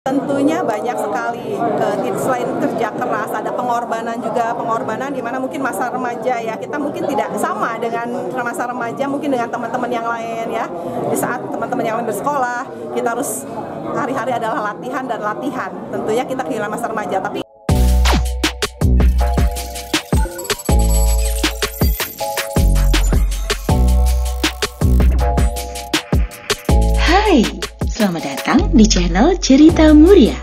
Tentunya banyak sekali, selain kerja keras, ada pengorbanan juga, pengorbanan di mana mungkin masa remaja ya, kita mungkin tidak sama dengan masa remaja, mungkin dengan teman-teman yang lain ya. Di saat teman-teman yang lain bersekolah, kita harus hari-hari adalah latihan dan latihan. Tentunya kita kehilangan masa remaja, tapi Hai, selamat datang di channel Cerita Muria.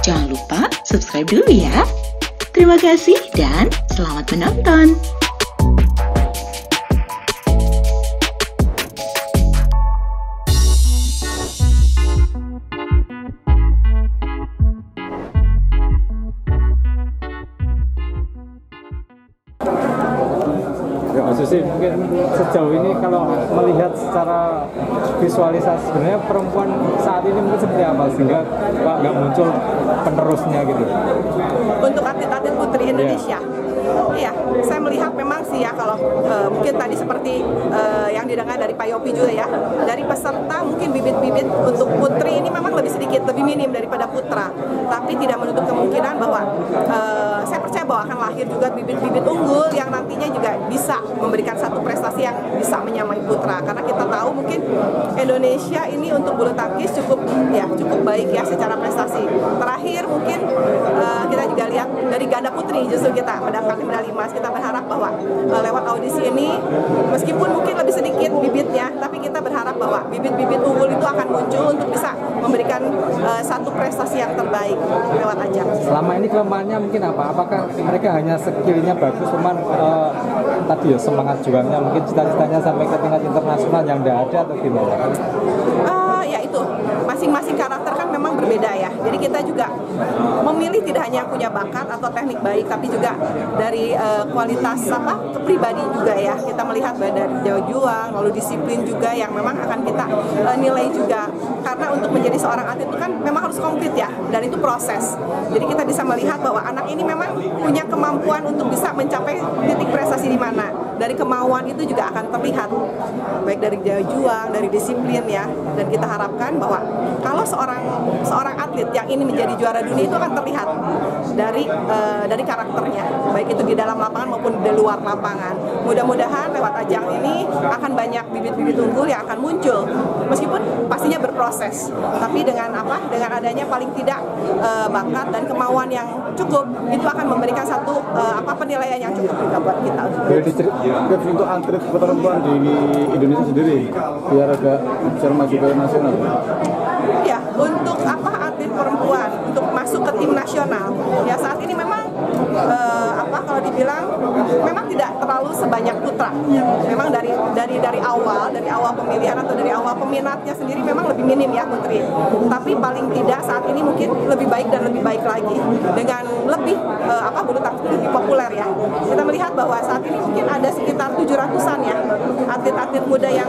Jangan lupa subscribe dulu ya. Terima kasih dan selamat menonton. Susi, mungkin sejauh ini kalau melihat secara visualisasi sebenarnya perempuan saat ini mungkin seperti apa sehingga nggak muncul penerusnya gitu untuk atlet-atlet putri Indonesia. Iya, saya melihat memang sih ya kalau mungkin tadi seperti yang didengar dari Pak Yopi juga ya, dari peserta mungkin bibit-bibit untuk putri ini memang lebih sedikit, lebih minim daripada putra, tapi tidak menutup kemungkinan bahwa saya percaya bahwa akan lahir juga bibit-bibit unggul yang nantinya juga bisa memberikan satu prestasi yang bisa menyamai putra, karena kita tahu mungkin Indonesia ini untuk bulu tangkis cukup baik ya secara prestasi. Terakhir mungkin kita juga lihat dari ganda putri justru kita mendapatkan medali emas. Kita berharap bahwa lewat audisi ini meskipun mungkin lebih sedikit bibitnya, tapi kita berharap bahwa bibit-bibit unggul itu akan muncul untuk bisa memberikan satu prestasi yang terbaik lewat ajang. Selama ini kelemahannya mungkin apa? Apakah mereka hanya skillnya bagus, cuman tadi ya semangat juangnya mungkin cita-citanya sampai ke tingkat internasional yang tidak ada atau gimana? Ya itu, masing-masing karakter kan memang berbeda ya. Jadi kita juga memilih tidak hanya punya bakat atau teknik baik, tapi juga dari kualitas kepribadi juga ya. Kita melihat dari jauh juang, lalu disiplin juga yang memang akan kita nilai juga. Karena untuk menjadi seorang atlet itu kan memang harus komplit ya, dan itu proses. Jadi kita bisa melihat bahwa anak ini memang punya kemampuan untuk bisa mencapai titik prestasi di mana. Dari kemauan itu juga akan terlihat, baik dari jauh juang, dari disiplin ya. Dan kita harapkan bahwa kalau seorang atlet yang ini menjadi juara dunia itu akan terlihat dari karakternya, baik itu di dalam lapangan maupun di luar lapangan. Mudah-mudahan lewat ajang ini akan banyak bibit-bibit unggul yang akan muncul, meskipun pastinya berproses, tapi dengan adanya paling tidak bakat dan kemauan yang cukup, itu akan memberikan satu penilaian yang cukup juga buat kita. Untuk atlet perempuan di Indonesia sendiri biar agak bisa maju ke nasional. Ya, untuk atlet perempuan untuk masuk ke tim nasional ya saat ini memang kalau dibilang memang tidak terlalu sebanyak putra. Memang dari awal pemilihan atau dari awal peminatnya sendiri memang lebih minim ya putri. Tapi paling tidak saat ini mungkin lebih baik dan lebih baik lagi dengan lebih bulu tangkis lebih populer ya. Kita melihat bahwa saat ini mungkin ada sekitar 700-an ya atlet-atlet muda yang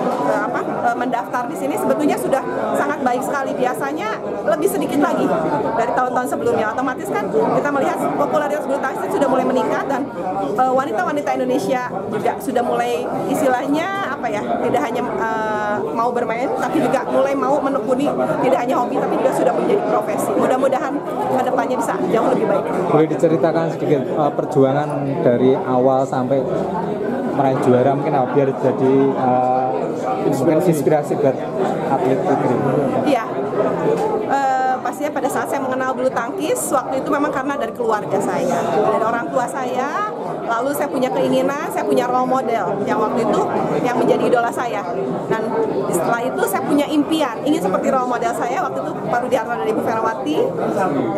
mendaftar di sini, sebetulnya sudah sangat baik sekali. Biasanya lebih sedikit lagi dari tahun-tahun sebelumnya. Otomatis kan kita melihat popularitas bulu tangkis sudah mulai meningkat, dan wanita-wanita Indonesia juga sudah mulai istilahnya tidak hanya mau bermain, tapi juga mulai mau menekuni tidak hanya hobi tapi juga sudah menjadi profesi. Mudah-mudahan kedepannya bisa jauh lebih baik. Boleh diceritakan sedikit perjuangan dari awal sampai meraih juara mungkin biar jadi inspirasi buat atlet putri? Iya. Pastinya pada saat saya mengenal bulu tangkis, waktu itu memang karena dari keluarga saya, dari orang tua saya. Lalu saya punya keinginan, saya punya role model yang waktu itu yang menjadi idola saya. Dan setelah itu saya punya impian, ingin seperti role model saya waktu itu Pak Rudiarto dan Ibu Ferawati,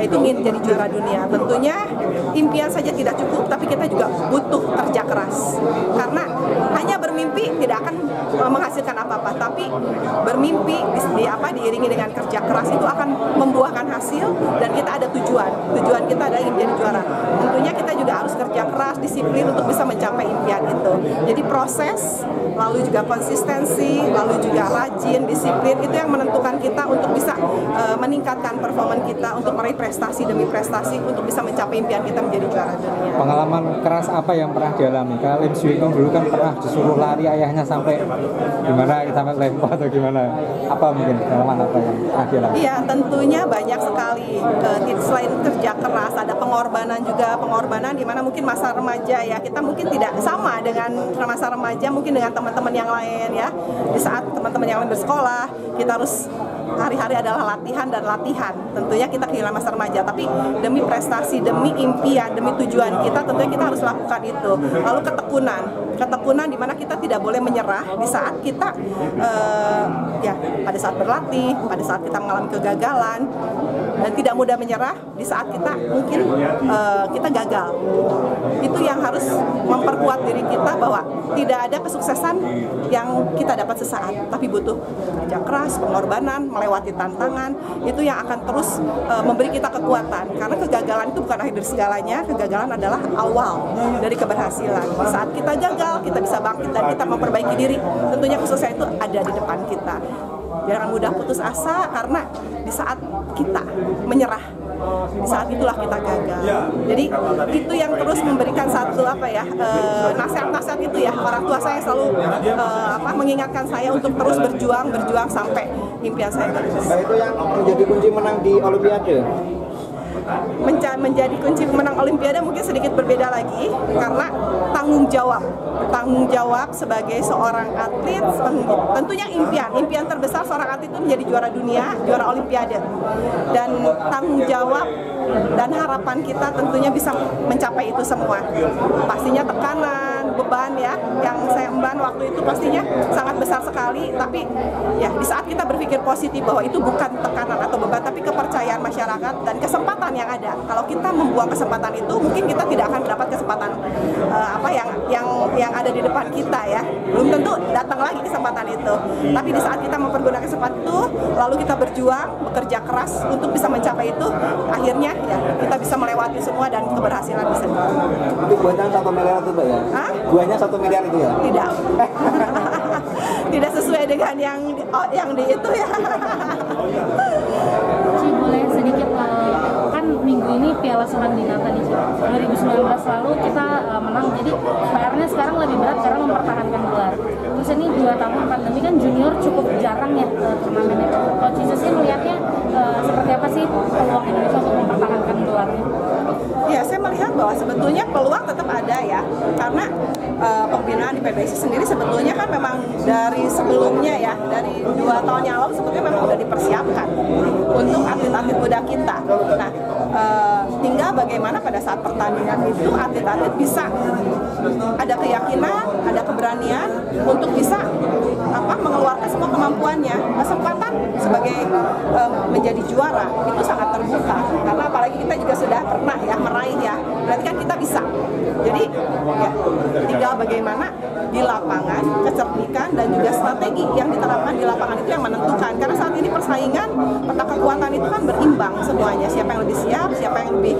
yaitu ingin jadi juara dunia. Tentunya impian saja tidak cukup, tapi kita juga butuh kerja keras. Karena hanya bermimpi tidak akan menghasilkan apa-apa, tapi bermimpi diiringi dengan kerja keras itu akan membuahkan hasil, dan kita ada tujuan kita adalah ingin menjadi juara. Tentunya kita juga harus kerja keras, disiplin untuk bisa mencapai impian itu. Jadi proses, lalu juga konsistensi, lalu juga rajin, disiplin, itu yang menentukan kita untuk bisa meningkatkan performa kita, untuk meraih prestasi demi prestasi, untuk bisa mencapai impian kita menjadi juara dunia. Pengalaman keras apa yang pernah dialami? Kalau Lim Swee Tung dulu kan pernah disuruh lari ayahnya sampai gimana, sampai lemah atau gimana? Apa mungkin pengalaman apa yang pernah dialami? Iya, tentunya banyak sekali. Selain kerja keras, ada pengorbanan juga, pengorbanan di mana mungkin masa remaja ya, kita mungkin tidak sama dengan masa remaja, mungkin dengan teman-teman yang lain ya. Di saat teman-teman yang lain bersekolah, kita harus hari-hari adalah latihan dan latihan. Tentunya kita kehilangan masa remaja, tapi demi prestasi, demi impian, demi tujuan kita, tentunya kita harus lakukan itu. Lalu ketekunan di mana kita tidak boleh menyerah di saat kita ya pada saat berlatih, pada saat kita mengalami kegagalan, dan tidak mudah menyerah di saat kita mungkin kita gagal. Itu yang harus memperkuat diri kita bahwa tidak ada kesuksesan yang kita dapat sesaat, tapi butuh kerja keras, pengorbanan, melewati tantangan, itu yang akan terus memberi kita kekuatan. Karena kegagalan itu bukan akhir dari segalanya, kegagalan adalah awal dari keberhasilan. Di saat kita gagal, kita bisa bangkit dan kita memperbaiki diri. Tentunya kesuksesan itu ada di depan kita. Jangan mudah putus asa, karena di saat kita menyerah, di saat itulah kita gagal. Jadi itu yang terus memberikan satu nasihat-nasihat itu ya, orang tua saya selalu mengingatkan saya untuk terus berjuang sampai impian saya terus. Itu yang menjadi kunci menang di Olimpiade. Menjadi kunci pemenang Olimpiade mungkin sedikit berbeda lagi, karena tanggung jawab sebagai seorang atlet, tentunya impian terbesar seorang atlet itu menjadi juara dunia, juara Olimpiade, dan tanggung jawab dan harapan kita tentunya bisa mencapai itu semua. Pastinya tekanan, beban ya, yang saya emban waktu itu pastinya sangat besar sekali, tapi ya di saat kita berpikir positif bahwa itu bukan tekanan atau beban, tapi kepercayaan masyarakat dan kesempatan yang ada. Kalau kita membuang kesempatan itu, mungkin kita tidak akan mendapat kesempatan yang ada di depan kita ya. Belum tentu datang lagi kesempatan itu. Tapi di saat kita mempergunakan kesempatan itu, lalu kita berjuang, bekerja keras untuk bisa mencapai itu, akhirnya ya kita bisa melewati semua dan keberhasilan bisa. Itu buahnya 1 miliar itu Mbak ya? Hah? Buahnya 1 miliar itu ya? Tidak. Tidak sesuai dengan yang di itu ya. Boleh sedikit, kan minggu ini Piala Suhan Dinata di 2019 lalu kita menang, jadi PR-nya sekarang lebih berat karena mempertahankan gelar. Terus ini 2 tahun pandemi kan junior cukup jarang ya turnamennya. Coach Susi melihatnya seperti apa sih peluang Indonesia untuk mempertahankan gelarnya? Ya, saya melihat bahwa sebetulnya peluang tetap ada ya, karena pembinaan di PBSI sendiri sebetulnya kan memang dari sebelumnya ya, dari 2 tahun yang lalu sebetulnya memang sudah dipersiapkan untuk atlet-atlet muda kita. Nah, tinggal bagaimana pada saat pertandingan itu atlet-atlet bisa ada keyakinan, ada keberanian untuk bisa mengeluarkan semua kemampuannya. Kesempatan sebagai menjadi juara itu sangat terbuka, karena apalagi kita juga sudah pernah ya meraih ya, berarti kan kita bisa. Jadi ya tinggal bagaimana di lapangan, kecerdikan dan juga strategi yang diterapkan di lapangan itu yang menentukan. Karena saat ini persaingan peta kekuatan itu kan berimbang semuanya, siapa yang lebih siap, siapa yang lebih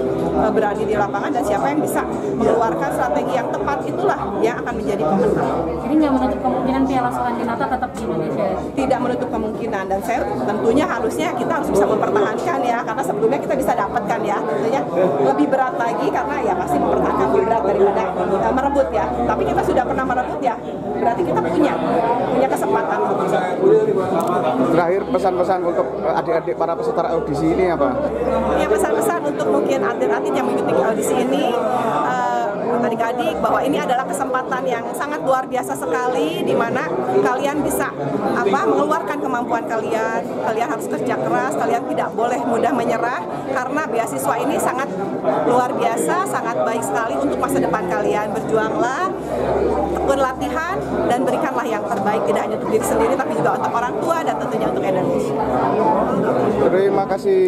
berani di lapangan, dan siapa yang bisa mengeluarkan strategi yang tepat, itulah yang akan menjadi pemenang. Jadi nggak menutup kemungkinan Piala Suhan Dinata tetap di Indonesia? Tidak menutup kemungkinan, dan saya tentunya harusnya kita harus bisa mempertahankan ya, karena sebelumnya kita bisa dapatkan ya, tentunya lebih berat lagi, karena ya pasti mempertahankan lebih berat daripada merebut ya. Tapi kita sudah pernah merebut ya, berarti kita punya kesempatan. Terakhir pesan-pesan untuk adik-adik para peserta audisi ini apa? Ya, pesan-pesan untuk mungkin atlet-atlet yang mengikuti audisi ini, adik-adik, bahwa ini adalah kesempatan yang sangat luar biasa sekali, di mana kalian bisa mengeluarkan kemampuan kalian. Kalian harus kerja keras, kalian tidak boleh mudah menyerah, karena beasiswa ini sangat luar biasa, sangat baik sekali untuk masa depan kalian. Berjuanglah, tekun latihan, dan berikanlah yang terbaik, tidak hanya untuk diri sendiri tapi juga untuk orang tua dan tentunya untuk Indonesia. Terima kasih.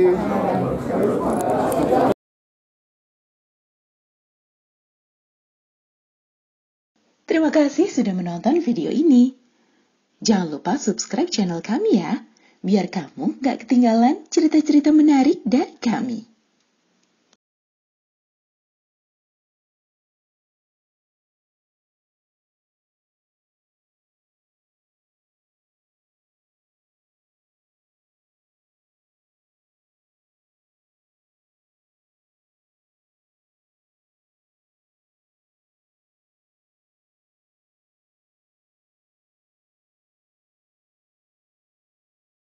Terima kasih sudah menonton video ini. Jangan lupa subscribe channel kami ya, biar kamu gak ketinggalan cerita-cerita menarik dari kami.